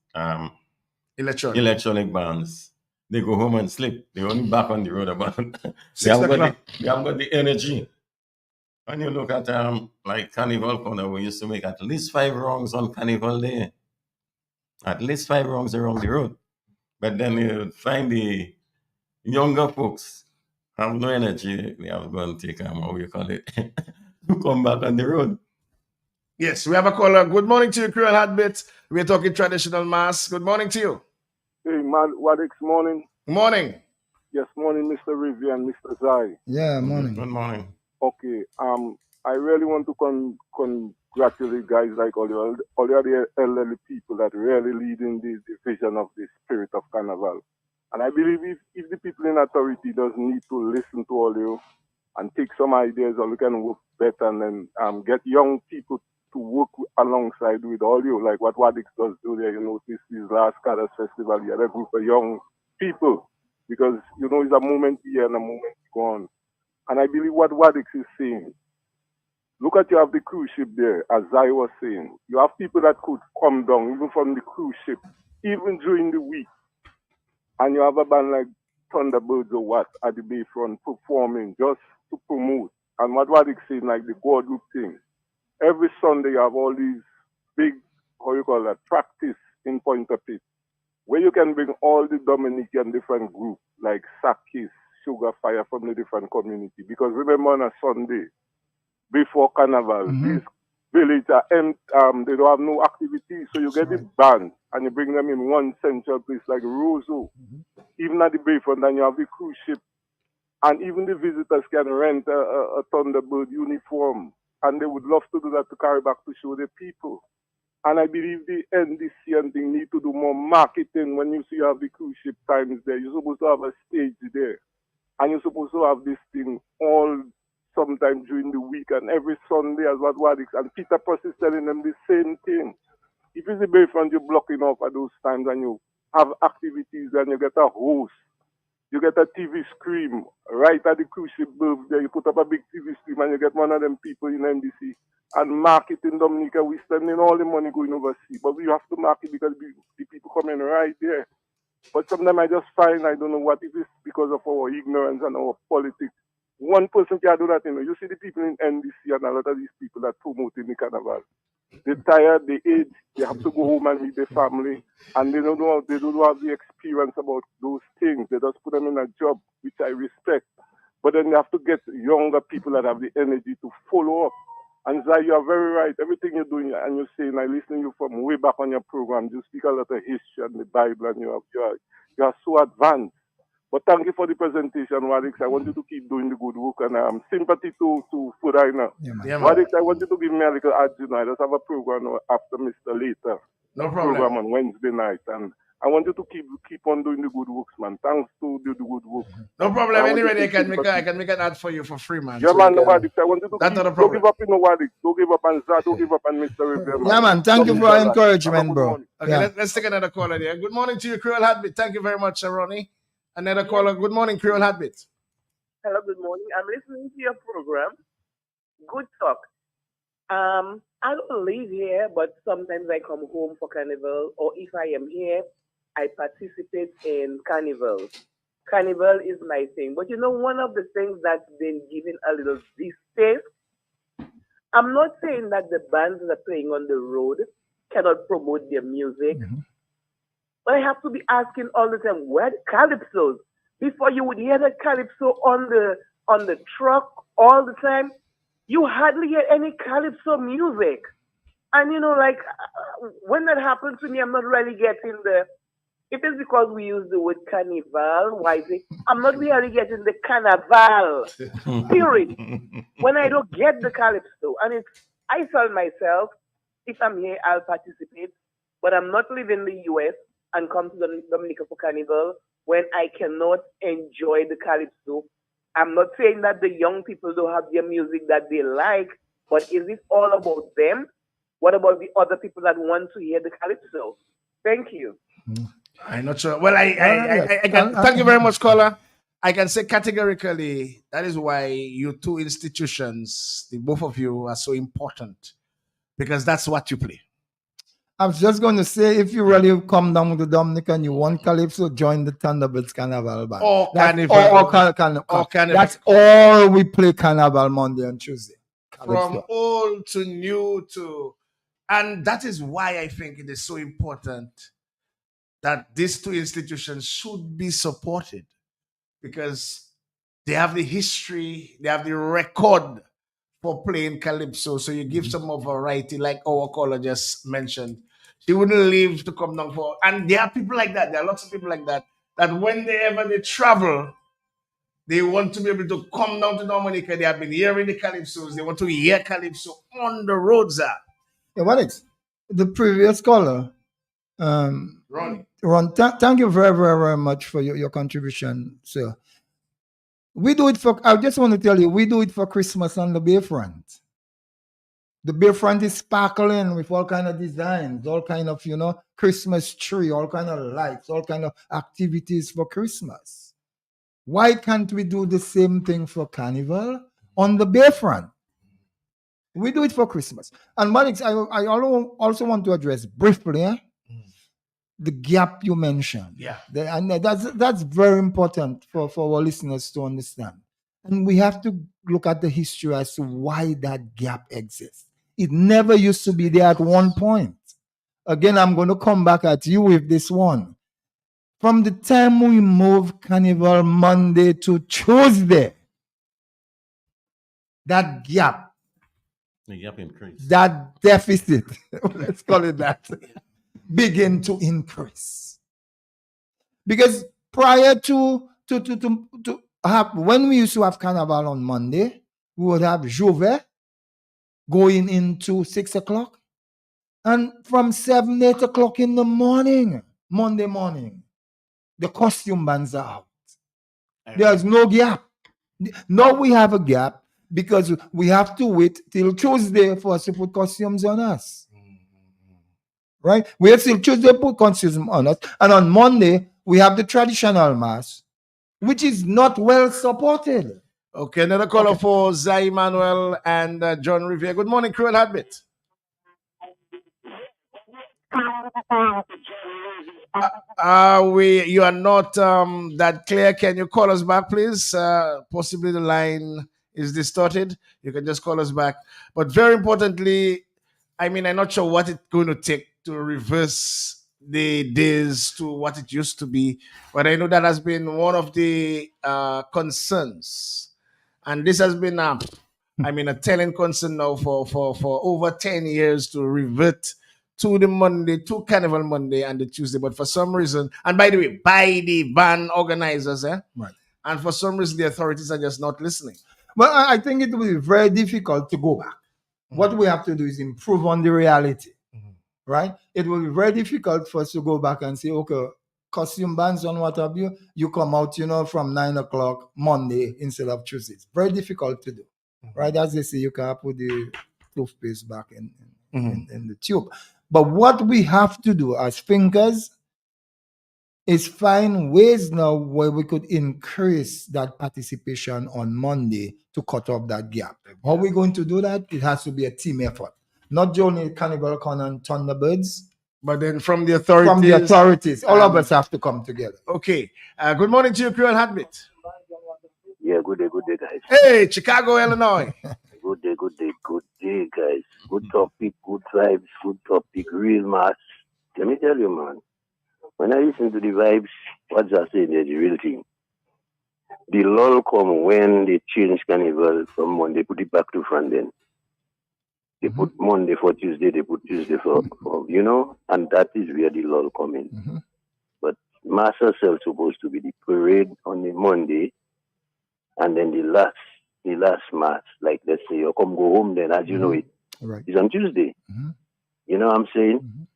electronic bands, they go home and sleep. They only back on the road about they haven't got the energy. When you look at like Carnival Corner, we used to make at least 5 rounds on Carnival Day. At least 5 rounds around the road. But then you find the younger folks have no energy. They have gone to take what we call it to come back on the road. Yes, we have a caller. Good morning to you, Creole Heartbeat. We're talking traditional mass. Good morning to you. Hey, Wadix, morning. Morning. Yes, morning, Mr. Rivy and Mr. Zai. Yeah, morning. Good morning. Okay, I really want to congratulate guys like all the elderly people that really leading the vision of the spirit of Carnival. And I believe if the people in authority does need to listen to all you and take some ideas, or we can work better and then get young people to work alongside with all you, like what Wadix does do there. This last Cadas Festival, you had a group of young people, because, it's a moment here and a moment gone. And I believe what Wadix is saying, look at, you have the cruise ship there, as I was saying. You have people that could come down, even from the cruise ship, even during the week. And you have a band like Thunderbirds or what at the Bayfront performing just to promote. And what Wadix saying, like the God Group thing. Every Sunday you have all these big, practice in Pointe-à-Pitre, where you can bring all the Dominican different groups, like Sakis, Sugar Fire from the different community. Because remember, on a Sunday, before Carnival, these villages are they don't have no activity, so you get the band and you bring them in one central place like Roseau. Even at the Bayfront, and you have the cruise ship, and even the visitors can rent a Thunderbird uniform, and they would love to do that to carry back to show the people. And I believe the NDC and thing need to do more marketing. When you see you have the cruise ship times there, you're supposed to have a stage there, and you're supposed to have this thing all sometime during the week and every Sunday, as what Wadix and Peter Press is telling them the same thing. If it's the Bayfront, you're blocking off at those times and you have activities and you get a host, you get a TV screen right at the cruise ship berth there. You put up a big TV screen and you get one of them people in NDC and market in Dominica. We're spending all the money going overseas, but we have to market because the people coming right there. But sometimes I just find I don't know what it is because of our ignorance and our politics. One person can do that. You see the people in NDC and a lot of these people that promoting the carnival. They're tired, they age, they have to go home and meet their family, and they don't have the experience about those things. They just put them in a job, which I respect. But then they have to get younger people that have the energy to follow up. And Zai, you are very right. Everything you're doing and you're saying, I listen to you from way back on your program. You speak a lot of history and the Bible, and you are so advanced. But thank you for the presentation, Wadix. I want you to keep doing the good work, and sympathy to Fudaina. Yeah, man. Wadix, I want you to give me a little ad. I just have a program after Mr. Later. No Program problem. on Wednesday night, and I want you to keep on doing the good works, man. Thanks to do the good work. No problem. I want Anyway, you I to can keep make on- I can make an ad for you for free, man. Yeah, So man, you can- Wadix. I want you to That's keep, not a don't problem. give up, Wadix. Don't give up on Zad. Don't give up on Mr. River, man. Yeah, man. Thank you for Have a encouragement, good bro. morning. Okay, Yeah. let's take another caller there. Good morning to you, Creole Heartbeat. Thank you very much, Ronnie. Another caller. Good morning, Creole Heartbeat. Hello, good morning. I'm listening to your program. Good talk. I don't live here, but sometimes I come home for carnival, or if I am here, I participate in carnival. Carnival is my thing. But one of the things that's been given a little distaste, I'm not saying that the bands that are playing on the road cannot promote their music, but I have to be asking all the time, where the calypsos? Before you would hear the calypso on the truck all the time, you hardly hear any calypso music. And when that happens to me, I'm not really getting the. If it's because we use the word carnival, why is it? I'm not really getting the carnival spirit when I don't get the calypso. And I tell myself, if I'm here, I'll participate. But I'm not leaving the US and come to Dominica for carnival when I cannot enjoy the calypso. I'm not saying that the young people don't have their music that they like, but is it all about them? What about the other people that want to hear the calypso? Thank you. I'm not sure. Well, I can thank you very much, caller. I can say categorically that is why you two institutions, the both of you, are so important because that's what you play. I was just going to say, if you really come down to Dominica and you want Calypso, join the Thunderbirds Carnival Band. Or That's Carnival. all That's all we play Carnival Monday and Tuesday. Calypso. From old to new to, and that is why I think it is so important that these two institutions should be supported because they have the history, they have the record for playing calypso. So you give some more variety, like our caller just mentioned. She wouldn't leave to come down for, and there are people like that. There are lots of people like that. That whenever they travel, they want to be able to come down to Dominica. They have been hearing the calypsos. They want to hear calypso on the roads. Yeah, what is the previous caller? Ron, thank you very, very, very much for your contribution, sir. We do it for, I just want to tell you, we do it for Christmas on the Bayfront. The Bayfront is sparkling with all kind of designs, all kind of, Christmas tree, all kind of lights, all kind of activities for Christmas. Why can't we do the same thing for Carnival on the Bayfront? We do it for Christmas. And Malix, I also want to address briefly the gap you mentioned. Yeah. And that's very important for our listeners to understand. And we have to look at the history as to why that gap exists. It never used to be there at one point. Again, I'm going to come back at you with this one. From the time we moved Carnival Monday to Tuesday, that gap, The gap increased. that deficit, let's call it that, begin to increase. Because prior to have, when we used to have Carnival on Monday, we would have Jouvet going into 6 o'clock. And from 7, 8 o'clock in the morning, Monday morning, the costume bands are out. There's no gap. Now we have a gap because we have to wait till Tuesday for us to put costumes on us. Right? We have till Tuesday put costumes on us. And on Monday, we have the traditional mass, which is not well supported. Okay, another caller for Zai Manuel and John Revere. Good morning, Creole Heartbeat. You are not that clear. Can you call us back, please? Possibly the line is distorted. You can just call us back. But very importantly, I mean, I'm not sure what it's going to take to reverse the days to what it used to be, but I know that has been one of the concerns, and this has been, a telling concern now for over 10 years to revert to the Monday, to Carnival Monday and the Tuesday. But for some reason, and by the way, by the band organizers, Right. and for some reason, the authorities are just not listening. Well, I think it will be very difficult to go back. What we have to do is improve on the reality, right? It will be very difficult for us to go back and say, okay, costume bands and what have you, you come out, from 9 o'clock Monday instead of Tuesday. It's very difficult to do, right? As they say, you can't put the toothpaste back in the tube. But what we have to do as thinkers is find ways now where we could increase that participation on Monday to cut off that gap. How are we going to do that? It has to be a team effort. Not only Carnival Con and Thunderbirds, but then from the authorities. From the authorities. All of us have to come together. Okay. Good morning to you, Creole Heartbeat. Yeah, good day, guys. Hey, Chicago, Illinois. Good day, guys. Good topic, good vibes, good topic, real mass. Let me tell you, man. When I listen to the vibes, what's I saying? They're the real thing. The lull come when they change Carnival from Monday, put it back to front then. They put Monday for Tuesday, they put Tuesday for and that is where the lull come in. But mass herself supposed to be the parade on the Monday, and then the last mass, like let's say you come go home then, as you know it, is on Tuesday. You know what I'm saying?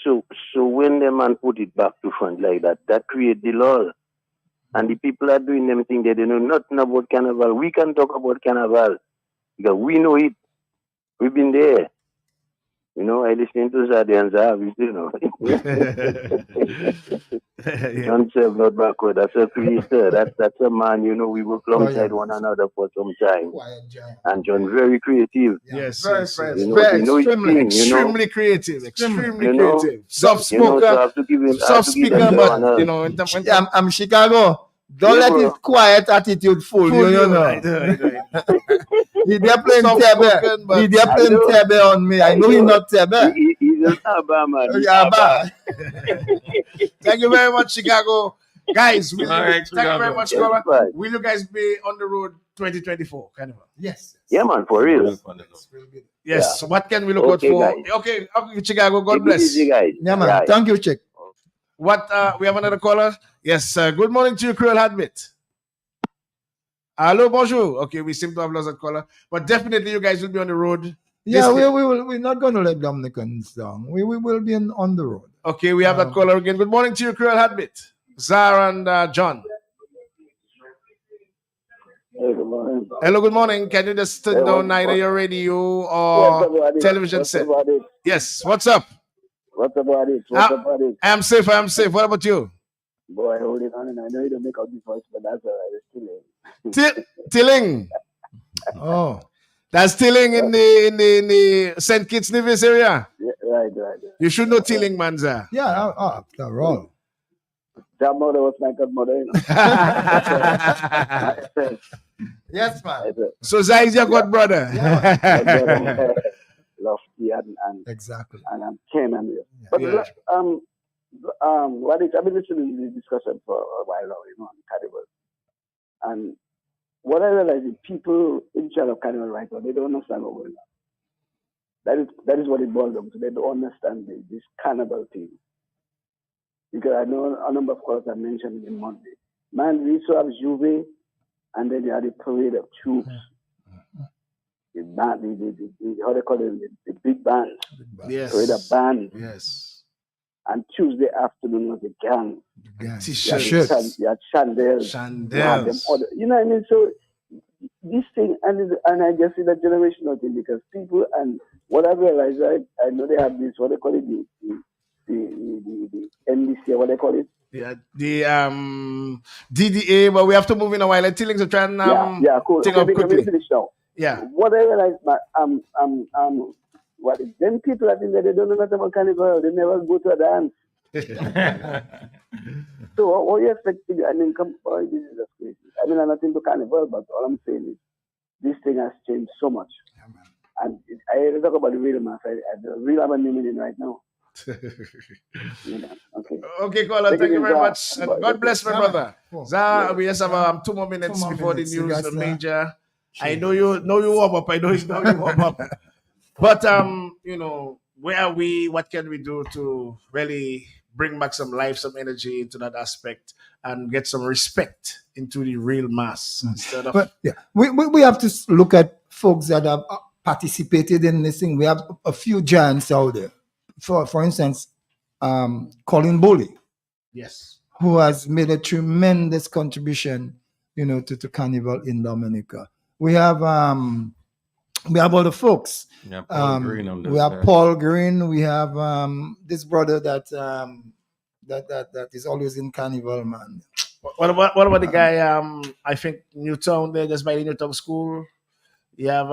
So when the man put it back to front like that, that create the lull. And the people are doing them things they know nothing about Carnival. We can talk about Carnival because we know it. We've been there. I listen to Zadi and Zahavi, John Sev, not backward. That's a priester. That's a man, we work alongside one another for some time. And John, very creative. Yes, extremely creative. Extremely creative. Soft spoken. So I have to give him, soft speaker, but, I'm Chicago. Don't let his quiet attitude fool you, Right. He there playing Tebe. He there playing Tebe on me. I know he's not Tebe. He's an Abba, man. Abba. Thank you very much, Chicago. Guys, thank you very much, caller. Right. Will you guys be on the road 2024, Carnival? Yes. Yeah, man, for real. Yes. So what can we look out for? Guys. Okay, Chicago. God bless. Easy, guys. Yeah, man. Right. Thank you, Chick. What? We have another caller. Yes. Good morning to you, Creole Heartbeat. Hello, bonjour. Okay, we seem to have lost a caller, but definitely you guys will be on the road. Yeah, we will. We're not going to let Dominicans down. We will be on the road. Okay, we have that caller again. Good morning to you, Creole Heartbeat. Zara and John. Hey, good morning. Hello, good morning. Can you just turn down either your radio or television set? Yes. What's up? What's about it? I'm safe. What about you? Boy, hold it on. And I know you don't make out the voice, but that's all right. It's still Tilling. Oh, that's Tilling in the St. Kitts Nevis area. Yeah, right. You should know Tilling, Manza. Yeah, after all. That mother was my godmother. Yes, man. So Zai is your god brother. Yeah, Lofty and exactly. And Ken and but what is I've been listening to this discussion for a while now, on Carnival. And what I realize is people in charge of Carnival right now, they don't understand what's going on. That is what it boils down to. They don't understand this Carnival thing. Because I know a number of callers I mentioned in Monday. Man, we used to have Juve, and then you had a parade of troops. The band, the how they call it, the big band. Yes. Parade of band. Yes. And Tuesday afternoon was the gang. T-shirts. You had chandels. You know what I mean? So this thing, and I just see that generational thing, because people, and what I realized, I know they have this, what they call it, the NBC, what they call it? Yeah, the DDA, but we have to move in a while. Let Tillings are trying cool. Take up quickly. Finish now. Yeah. What I realized, what then people, I think that they don't know nothing about Carnival. They never go to a dance. So what you expect to do? I mean, come on, this is just crazy. I mean, I'm not into carnival, but all I'm saying is this thing has changed so much. And I talk about the real mass. The real I'm meaning right now. Okay. Okay, caller. Thank you very much. And God bless my brother. We just have 2 more minutes before the news. The major. I know you warm up. I know you warm up. But where are we? What can we do to really bring back some life, some energy into that aspect, and get some respect into the real mass instead of? But yeah, we have to look at folks that have participated in this thing. We have a few giants out there. For instance, Colin Bowley. Yes. Who has made a tremendous contribution, to Carnival in Dominica. We have other folks. Yeah, Paul Green on this we have guy. Paul Green. We have this brother that is always in Carnival, man. What about the guy? I think Newtown. There, just by the Newtown School. You have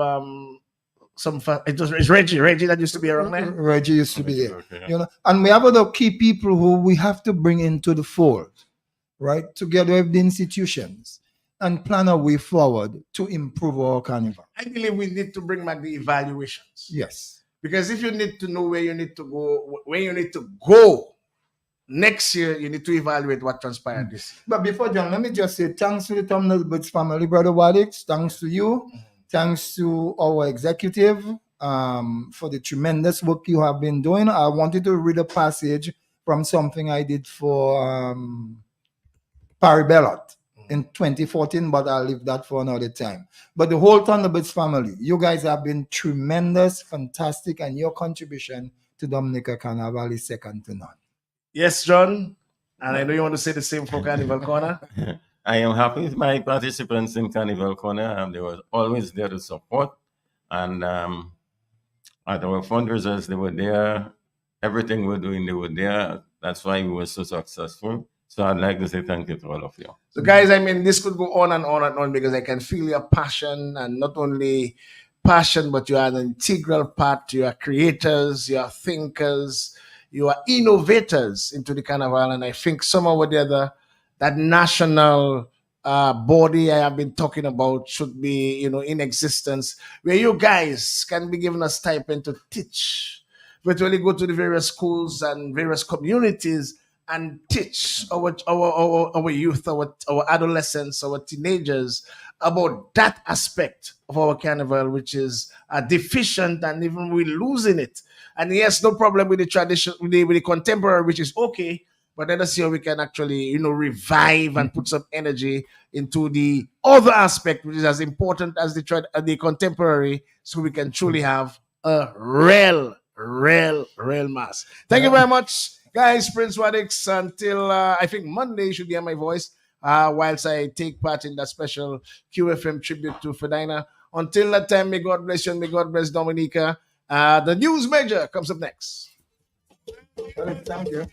it's Reggie. Reggie that used to be around there. Reggie used to be there. Okay. And we have other key people who we have to bring into the fold, right? Together with the institutions and plan a way forward to improve our carnival. I believe we need to bring back the evaluations. Yes. Because if you need to know where you need to go, next year you need to evaluate what transpired this year. But before John, let me just say thanks to the Thumbnail Birds family, Brother Wadix. Thanks to you. Thanks to our executive for the tremendous work you have been doing. I wanted to read a passage from something I did for Parry Bellot in 2014, but I'll leave that for another time. But the whole Thunderbirds family, you guys have been tremendous, fantastic, and your contribution to Dominica Carnival is second to none. Yes, John. And I know you want to say the same for Carnival Corner. I am happy with my participants in Carnival Corner. They were always there to support. And at our fundraisers, they were there. Everything we're doing, they were there. That's why we were so successful. So I'd like to say thank you to all of you. So guys, I mean, this could go on and on and on because I can feel your passion, and not only passion, but you are an integral part. You are creators, you are thinkers, you are innovators into the carnival. And I think somehow or the other, that national body I have been talking about should be, in existence, where you guys can be given a stipend to teach, virtually go to the various schools and various communities and teach our youth, our adolescents, our teenagers about that aspect of our carnival, which is deficient, and even we're losing it. And yes, no problem with the tradition, with the contemporary, which is okay. But let us see how we can actually, revive and put some energy into the other aspect, which is as important as the contemporary, so we can truly have a real mass. Thank you very much, guys. Prince Wadix. Until I think Monday, you should hear my voice whilst I take part in that special QFM tribute to Fedina. Until that time, may God bless you and may God bless Dominica. The news major comes up next. Thank you.